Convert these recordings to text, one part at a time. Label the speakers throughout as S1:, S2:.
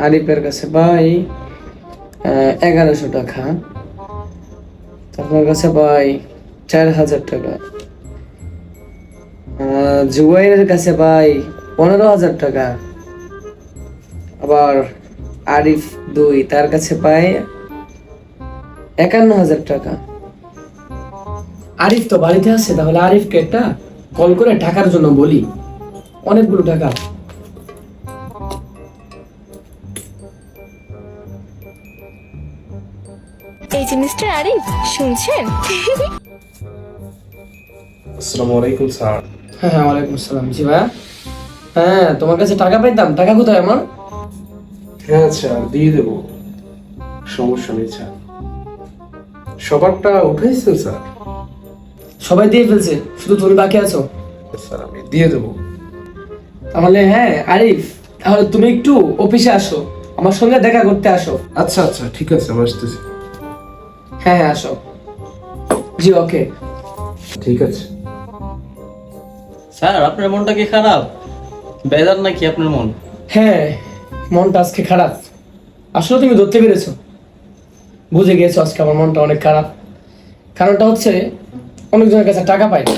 S1: আরিফের কাছে ভাই 1100 টাকা। আপনার কাছে ভাই 4000 টাকা। জুবাইরের কাছে ভাই 15000 টাকা। আবার আরিফ 2 তার কাছে পাই 51000 টাকা। আরিফ তো বাড়িতে আছে, তাহলে আরিফকে একটা কল করে টাকার জন্য বলি। অনেকগুলো টাকা।
S2: এই যে মিস্টার আরিফ, শুনছেন?
S3: আসসালামু আলাইকুম স্যার।
S1: হ্যাঁ, ওয়ালাইকুম আসসালাম। জি ভাইয়া, হ্যাঁ তোমার কাছে টাকা পাইতাম। টাকা কোথায় আমার?
S3: হ্যাঁ স্যার, দিয়ে দেবো, সমস্যা নেই স্যার। সবারটা উঠাইছেন স্যার?
S1: সবাই দিয়ে ফেলছে, শুধু তুমি বাকি আছো।
S3: স্যার আমি দিয়ে দেবো।
S1: তাহলে হ্যাঁ আরিফ, তাহলে তুমি একটু অফিসে আসো, আমার সঙ্গে দেখা করতে আসো।
S3: আচ্ছা আচ্ছা, ঠিক আছে, আমি আসতেছি।
S1: হ্যাঁ হ্যাঁ আসো। জি ওকে।
S3: ঠিক আছে।
S4: স্যার, আপনার মনটা কি খারাপ? বেজার নাকি আপনার মন?
S1: হ্যাঁ, মনটা আজকে খারাপ। আসলে তুমি ধরতে পেরেছো, বুঝে গিয়েছো আজকে আমার মনটা অনেক খারাপ। কারণটা হচ্ছে অনেকজনের কাছে টাকা পাই না,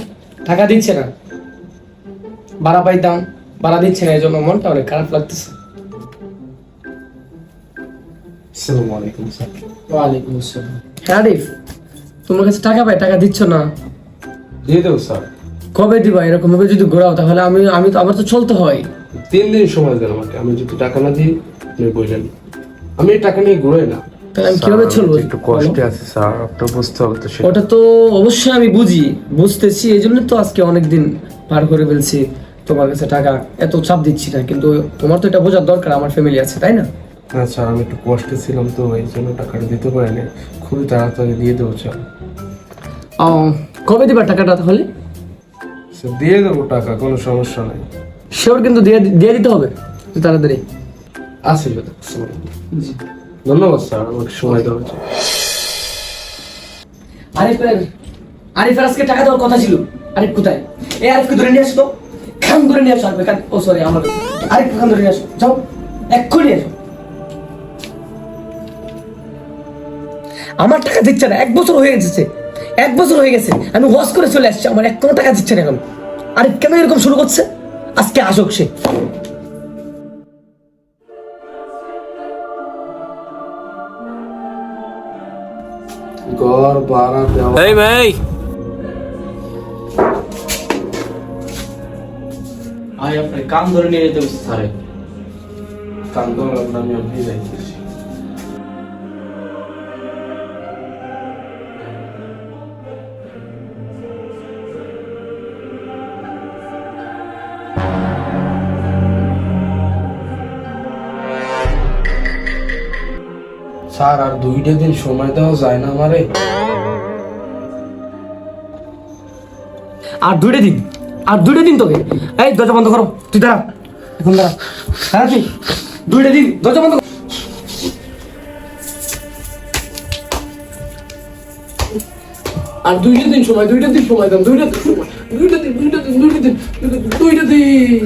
S1: টাকা দিচ্ছে না। ভাড়া পাইতাম, ভাড়া দিচ্ছে না, এই জন্য মনটা অনেক খারাপ লাগতেছে।
S3: আসসালামু আলাইকুম স্যার।
S1: ওয়ালাইকুম আসসালাম। হ্যাঁ আরিফ, তোমার কাছে টাকা পাই, টাকা দিচ্ছ না।
S3: দিয়ে দেবো স্যার।
S1: কবে দিবা? এরকম ভাবে যদি ঘোরাও তাহলে আমি তো আমার তো চলতে হয়।
S3: 3 দিন সময় দেন আমাকে। আমি যদি টাকা না দিই আপনি বললেন, আমি টাকা নিয়ে ঘুরাই না।
S1: তাহলে আমি কিভাবে চলবো?
S3: একটু কষ্টে আছে স্যার, আপনার বুঝতে হবে তো।
S1: ওটা তো অবশ্যই আমি বুঝতেছি, এই জন্য তো আজকে অনেকদিন পার করে ফেলছি। তোমার কাছে টাকা এত চাপ দিচ্ছি না, কিন্তু তোমার তো এটা বোঝার দরকার, আমার ফ্যামিলি আছে, তাই না?
S3: হ্যাঁ স্যার, আমি একটু কষ্টে ছিলাম তো, এই জন্য টাকাটা দিতে পারিনি। খুবই তাড়াতাড়ি দিয়ে দেবো স্যার।
S1: ও, কবে দিবা টাকাটা তাহলে?
S3: স্যার দিয়ে দেবো টাকা, কোনো সমস্যা নেই।
S1: শিওর কিন্তু দিয়ে দিতে হবে তাড়াতাড়ি।
S3: আসি দাদা। ধন্যবাদ স্যার, আমাকে সময় দেওয়ার জন্য।
S1: আরিফের আজকে টাকা দেওয়ার কথা ছিল। আরিফ কোথায়? এই আরিফকে ধরে নিয়ে আসো তো, খান ধরে নিয়ে আসো। ও সরি, আমার আরিফ খান ধরে নিয়ে আসো, যাও এক্ষুনি এসো। আমার টাকা দিচ্ছে না, 1 বছর হয়ে গেছে। 1 বছর হয়ে গেছে, আমি ওয়াশ করে চলে আসছি, আমার এক কোনো টাকা দিচ্ছে না এখন। আরিফ কেন এরকম শুরু করছে? আজকে আসুক সে।
S3: ঘর ভাড়া দেওয়া।
S4: এই ভাই, আপনার কান ধরে নিয়ে যেতে বলছি স্যার।
S3: কান্দর আমি আপনি যাইতেছি। স্যার আর 2টা দিন সময় দেওয়া যায় না আমারে?
S1: আর 2টা দিন, আর 2টা দিন তোকে। এই দরজা বন্ধ করো, তুই দাঁড়া, এখন দাঁড়া। হ্যাঁ তুই 2টা দিন দরজা বন্ধ কর। আর 2টা দিন সময়, 2টা দিন সময় দাও, 2টা দিন সময়, 2টা দিন।